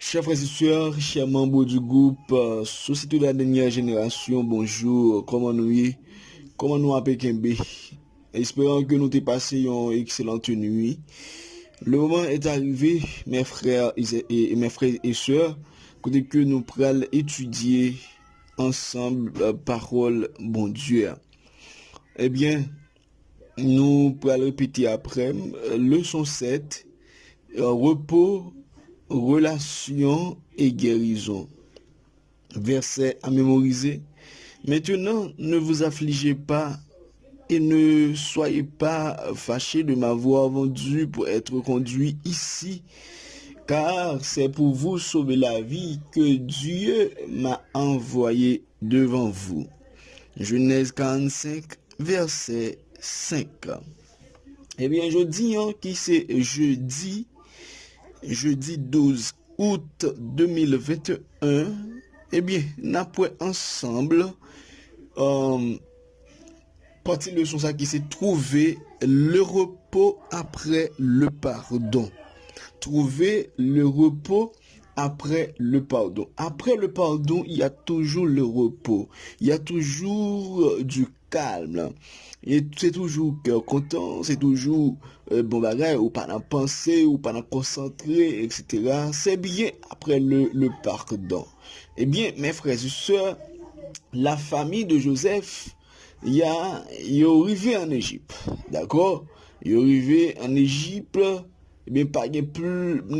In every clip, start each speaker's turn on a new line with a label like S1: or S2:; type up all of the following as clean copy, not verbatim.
S1: Chers frères et sœurs, chers membres du groupe Société de la dernière génération, bonjour, comment nous appelons Kembe? Espérons que nous t'ai passé une excellente nuit. Le moment est arrivé, mes frères et sœurs, que nous pourrons étudier ensemble la parole bon Dieu. Eh bien, nous pourrons répéter après, leçon 7, repos, relation et guérison. Verset à mémoriser. Maintenant, ne vous affligez pas et ne soyez pas fâchés de m'avoir vendu pour être conduit ici, car c'est pour vous sauver la vie que Dieu m'a envoyé devant vous. Genèse 45, verset 5. Eh bien, je dis qui c'est jeudi 12 août 2021, eh bien, nous avons ensemble partie de leçon ça qui s'est trouvé le repos après le pardon. Trouver le repos après le pardon. Après le pardon, il y a toujours le repos. Il y a toujours du calme. Et c'est toujours cœur content, c'est toujours bon bagage, ou pas d'en penser, ou pas d'en concentrer, etc. C'est bien après le pardon. Eh bien, mes frères et sœurs, la famille de Joseph, il est arrivé en Égypte. D'accord? Il est arrivé en Égypte. Eh bien,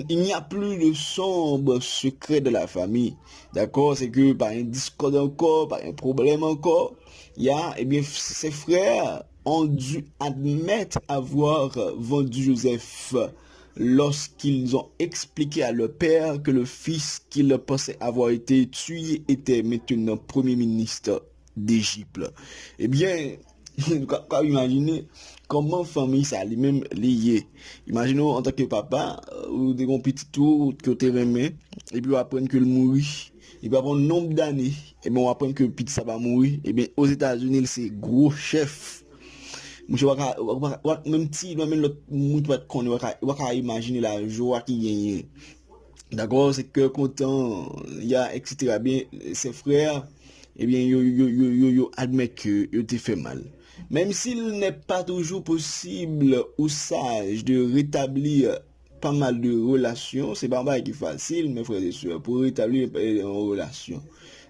S1: il n'y a plus de sombre secret de la famille. D'accord? C'est que par un discorde encore, par un problème encore, eh bien, ses frères ont dû admettre avoir vendu Joseph lorsqu'ils ont expliqué à leur père que le fils qu'ils pensaient avoir été tué était maintenant premier ministre d'Égypte. Eh bien, quand imaginez comment famille ça lui-même lié. Imaginons en tant que papa ou des grands petits tours que tu aimé et puis on apprend que le mourit. Et puis avant un nombre d'années, et bien on apprend que le petit ça va mourir. Et bien aux États-Unis, c'est gros chef. Même si même l'autre monde va imaginer la joie qui gagne. D'accord, c'est que content, il y a etc. Bien ses frères, eh bien yo admet que yo te fait mal. Même s'il n'est pas toujours possible ou sage de rétablir pas mal de relations, c'est pas mal qui est facile, mes frères et sœurs, pour rétablir une relation.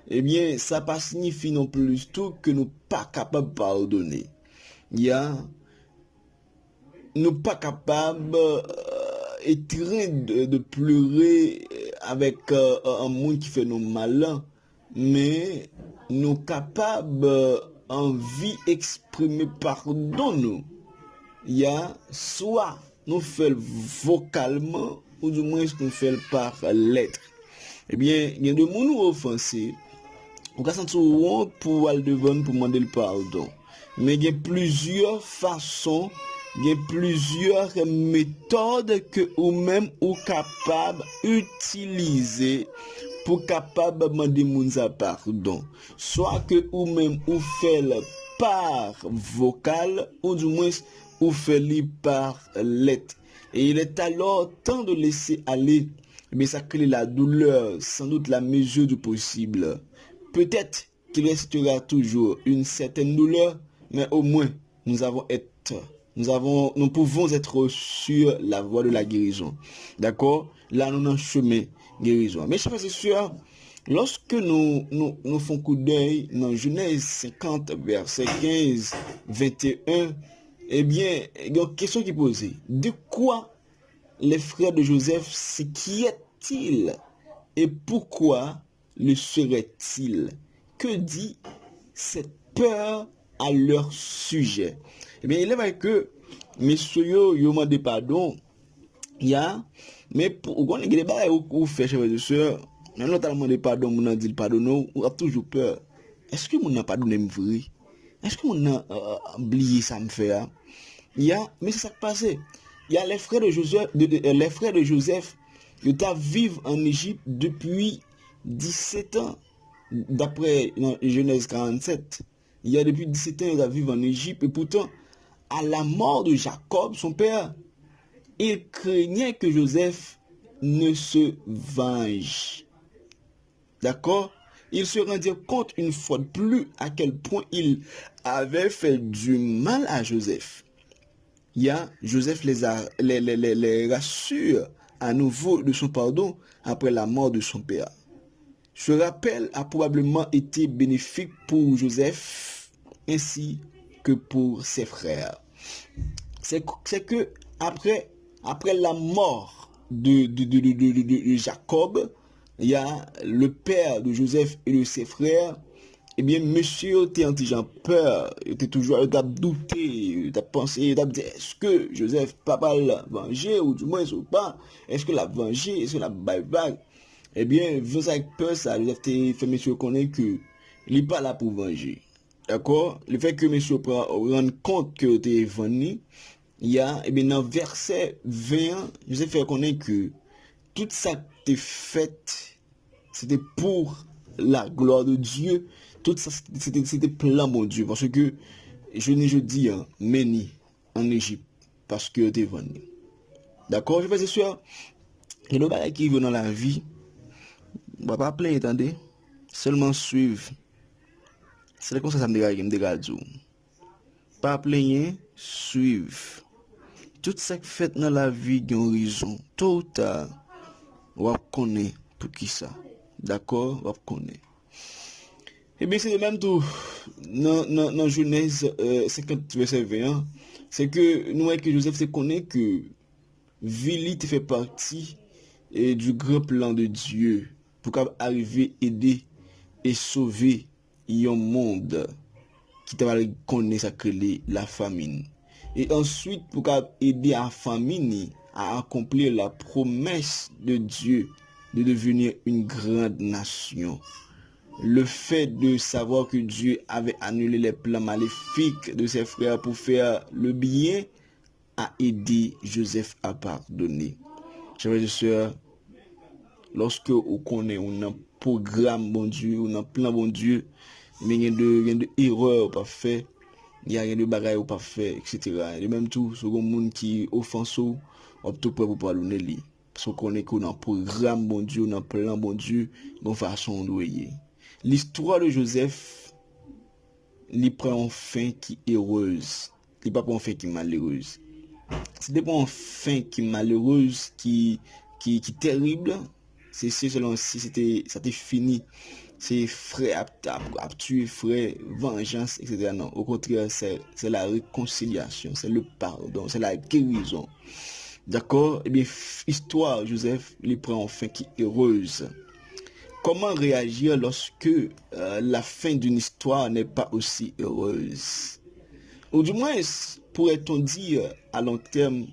S1: Eh bien, ça pas signifie non plus tout que nous pas capables de pardonner. Nous pas capables de pleurer avec un monde qui fait nos malins, mais nous capables envie exprimer pardon nous. Soit nous faisons vocalement ou du moins nous faisons par lettre. Eh bien, il y a de gens offensés. On va sentir honte pour aller devant pour demander le pardon. Mais il y a plusieurs façons, il y a plusieurs méthodes que vous-même ou capable d'utiliser pour capable demander mon pardon. Soit que vous-même ou fait par vocal ou du moins ou fait par lettre. Et il est alors temps de laisser aller, mais ça crée la douleur, sans doute la mesure du possible. Peut-être qu'il restera toujours une certaine douleur, mais au moins nous pouvons être sur la voie de la guérison. D'accord? Là, nous sommes en chemin guérison. Mais chers frères et sœurs, lorsque nous faisons coup d'œil dans Genèse 50, verset 15, 21, eh bien, il y a une question qui est posée. De quoi les frères de Joseph s'inquiètent-ils et pourquoi le serait-il? Que dit cette peur à leur sujet? Eh bien, il est vrai que messieurs yo demandé pardon, mais pour qu'on ait des bails ou fait chers et sœurs, même notamment des pardon, on a dit le pardon, on a toujours peur. Est-ce que mon n'a pardonné me vrai? Est-ce que mon a oublié ça me fait? Mais c'est ça qui passe. Il y a les frères de Joseph, ils vivent en Égypte depuis 17 ans. D'après Genèse 47, il y a depuis 17 ans, ils vivent en Égypte. Et pourtant, à la mort de Jacob, son père, il craignait que Joseph ne se venge. D'accord? Il se rendit compte une fois de plus à quel point il avait fait du mal à Joseph. Joseph les rassure à nouveau de son pardon après la mort de son père. Ce rappel a probablement été bénéfique pour Joseph ainsi que pour ses frères. C'est que après la mort de Jacob, il y a le père de Joseph et de ses frères. Eh bien, monsieur était intelligent, peur, il était toujours, il a douté, il a pensé, il a dit, est-ce que Joseph papa l'a vengé, ou du moins, ou pas, est-ce que l'a vengé, est-ce que l'a baille. Eh bien, vous avec peur, ça, Joseph fait monsieur connaître que il n'est pas là pour venger. D'accord? Le fait que monsieur rende compte que tu es venu, il y a, eh bien, dans verset 20, Joseph fait connaître que tout ça qui est fait, c'était pour la gloire de Dieu. Tout ça, c'était plein, mon Dieu. Parce que, je dis, meni en Égypte, parce que tu es venu. D'accord? Je fais sûr. Il y a des choses qui vont dans la vie. On va pas plaindre, attendez. Seulement suivre. C'est comme ça me dégage. Pas plaindre, suivre. Tout ça qui fait dans la vie, il y a une raison. Tôt ou tard, on va connaître pour qui ça. D'accord? On va connaître. Et bien, c'est le même tout. Dans Genèse 50, verset 21, c'est que nous voyons que Joseph se connaît que Vili fait partie du grand plan de Dieu pour arriver, aider et sauver un monde qui t'a connaît ça que la famine. Et ensuite, pour aider la famine à accomplir la promesse de Dieu de devenir une grande nation. Le fait de savoir que Dieu avait annulé les plans maléfiques de ses frères pour faire le bien a aidé Joseph à pardonner. Chers et sœurs, lorsque vous connaissez un programme bon Dieu, un plan bon Dieu, mais il y a de erreurs pas fait, il y a de bagailles pas fait, etc. Et même tout, ce monde qui offense ou tout prêt pour pardonner lui. Parce qu'on connaît qu'on a un programme bon Dieu, un plan bon Dieu, de façon de y. L'histoire de Joseph, il prend une fin qui est heureuse. Il pas une fin qui est malheureuse. C'est pas une fin qui est malheureuse, qui terrible. C'est selon si c'était fini. C'est frère à tuer frère, vengeance, etc. Non, au contraire, c'est la réconciliation, c'est le pardon, c'est la guérison. D'accord? Eh bien, histoire Joseph, il prend une fin qui est heureuse. Comment réagir lorsque la fin d'une histoire n'est pas aussi heureuse? Ou du moins, pourrait-on dire à long terme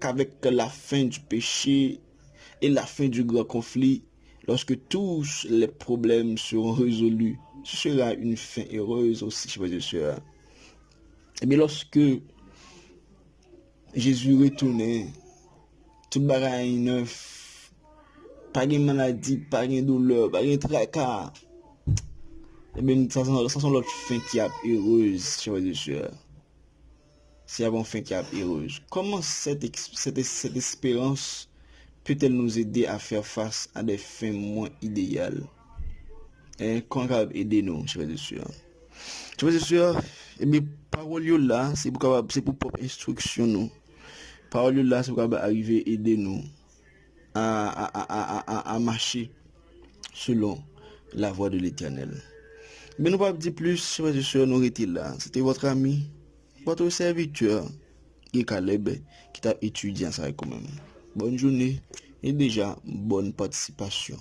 S1: qu'avec la fin du péché et la fin du grand conflit, lorsque tous les problèmes seront résolus, ce sera une fin heureuse aussi, frères et sœurs. Et bien, lorsque Jésus retournait, tout bagaille neuf, pas de maladie, pas de douleur, pas de tracas. Et bien, ça sont l'autre fin qui est heureuse, chers et sœurs. C'est avant fin qui est heureuse. Comment cette espérance peut-elle nous aider à faire face à des fins moins idéales? Et comment elle peut aider nous, chers et sœurs? Chers et sœurs, et bien, parole là, c'est pour propre instruction nous. Parole là, c'est pour arriver aider nous à marcher selon la voie de l'Éternel. Mais nous pas dire plus, frères et sœurs, nous étions là. C'était votre ami, votre serviteur, Guy Caleb, qui t'a étudié en ça quand même. Bonne journée et déjà bonne participation.